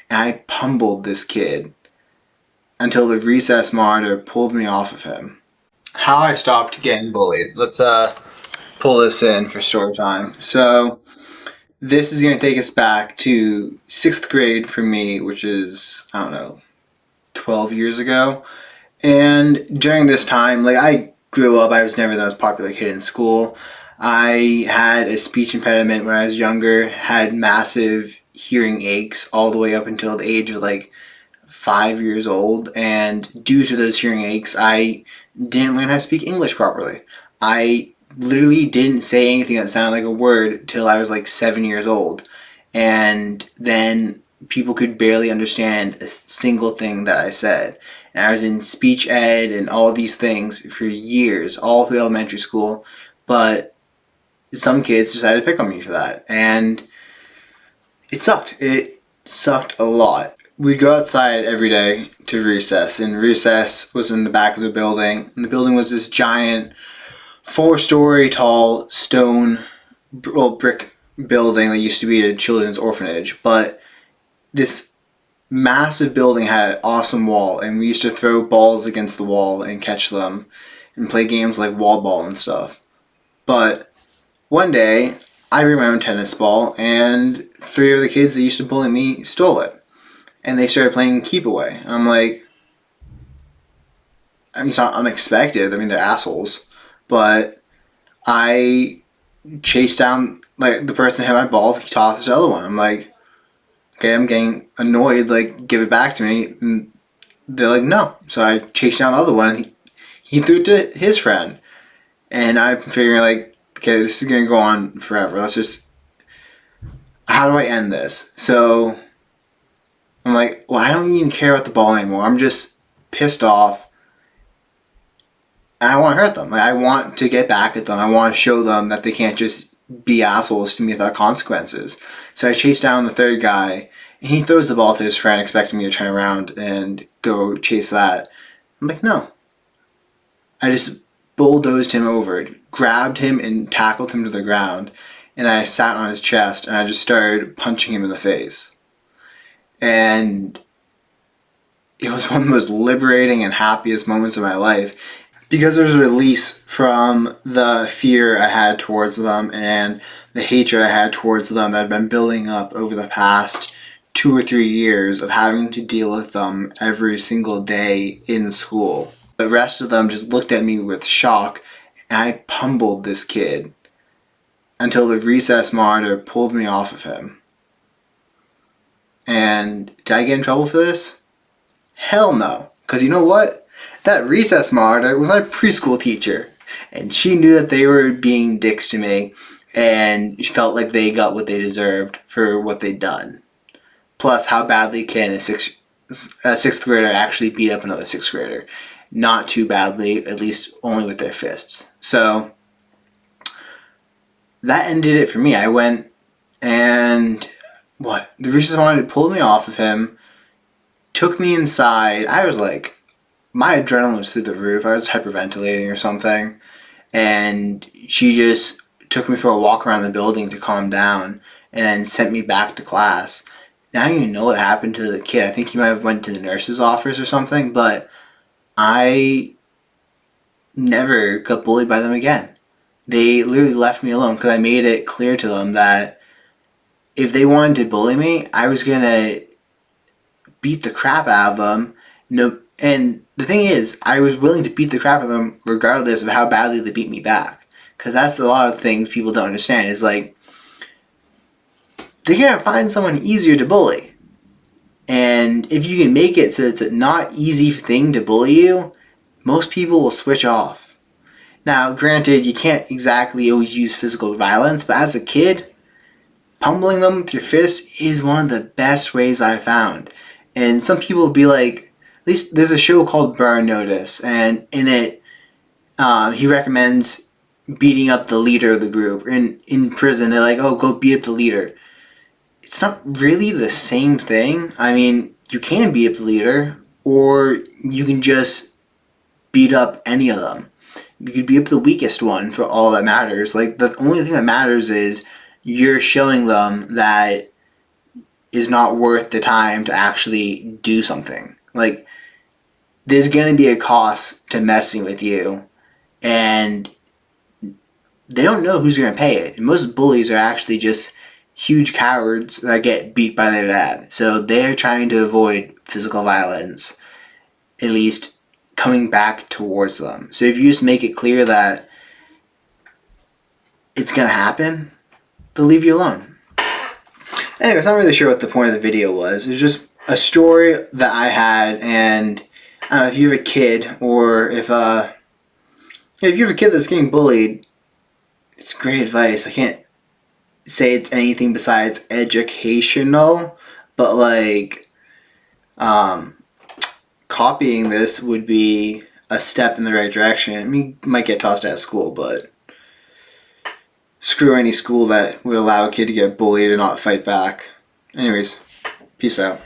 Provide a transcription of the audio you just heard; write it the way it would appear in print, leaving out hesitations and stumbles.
and I pummeled this kid until the recess monitor pulled me off of him. How I stopped getting bullied. Let's pull this in for story time. So this is going to take us back to 6th grade for me, which is, I don't know, 12 years ago. And during this time, like, I grew up, I was never the most popular kid in school. I had a speech impediment when I was younger, had massive hearing aches all the way up until the age of like 5 years old. And due to those hearing aches, I didn't learn how to speak English properly. I literally didn't say anything that sounded like a word till I was like 7 years old. And then people could barely understand a single thing that I said. And I was in speech ed and all these things for years, all through elementary school. But some kids decided to pick on me for that. And it sucked. It sucked a lot. We'd go outside every day to recess, and recess was in the back of the building. And the building was this giant 4-story tall stone, brick building that used to be a children's orphanage. But this massive building had an awesome wall, and we used to throw balls against the wall and catch them and play games like wall ball and stuff. But one day, I bring my own tennis ball, and 3 of the kids that used to bully me stole it. And they started playing keep away. And I'm like, I mean, it's not unexpected. I mean, they're assholes. But I chased down, like, the person that had my ball. He tossed the other one. I'm like, okay, I'm getting annoyed. Like, give it back to me. And they're like, no. So I chased down the other one. And he threw it to his friend. And I'm figuring, like, okay, this is going to go on forever. Let's just, how do I end this? So I'm like, well, I don't even care about the ball anymore. I'm just pissed off. And I want to hurt them. Like, I want to get back at them. I want to show them that they can't just be assholes to me without consequences. So I chase down the third guy, and he throws the ball to his friend, expecting me to turn around and go chase that. I'm like, no. I just bulldozed him over, grabbed him and tackled him to the ground, and I sat on his chest and I just started punching him in the face. And it was one of the most liberating and happiest moments of my life, because there was a release from the fear I had towards them and the hatred I had towards them that had been building up over the past 2 or 3 years of having to deal with them every single day in school. The rest of them just looked at me with shock, and I pummeled this kid until the recess monitor pulled me off of him. And did I get in trouble for this? Hell no. Because you know what? That recess monitor was my preschool teacher. And she knew that they were being dicks to me, and she felt like they got what they deserved for what they'd done. Plus, how badly can a sixth grader actually beat up another 6th grader? Not too badly, at least only with their fists. So that ended it for me. I went and the recess monitor pulled me off of him, took me inside. I was like, my adrenaline was through the roof. I was hyperventilating or something. And she just took me for a walk around the building to calm down and then sent me back to class. And I don't even know what happened to the kid. I think he might have went to the nurse's office or something, but I never got bullied by them again. They literally left me alone because I made it clear to them that if they wanted to bully me, I was going to beat the crap out of them. No, and the thing is, I was willing to beat the crap out of them regardless of how badly they beat me back. Because that's a lot of things people don't understand. Is like, they're going to find someone easier to bully. And if you can make it so it's a not easy thing to bully you, most people will switch off. Now, granted, you can't exactly always use physical violence, but as a kid, pummeling them with your fist is one of the best ways I've found. And some people will be like, at least there's a show called Burn Notice, and in it, he recommends beating up the leader of the group. In prison, they're like, oh, go beat up the leader. It's not really the same thing. I mean, you can beat up the leader, or you can just beat up any of them. You could beat up the weakest one for all that matters. Like, the only thing that matters is you're showing them that is not worth the time to actually do something. Like, there's going to be a cost to messing with you, and they don't know who's going to pay it. And most bullies are actually just huge cowards that get beat by their dad. So they're trying to avoid physical violence, at least coming back towards them. So if you just make it clear that it's going to happen, they'll leave you alone. Anyways, I'm not really sure what the point of the video was. It was just a story that I had, and I don't know if you have a kid, or if you have a kid that's getting bullied, it's great advice. I can't say it's anything besides educational, but like, copying this would be a step in the right direction. I mean, you might get tossed out of school, but screw any school that would allow a kid to get bullied and not fight back. Anyways, peace out.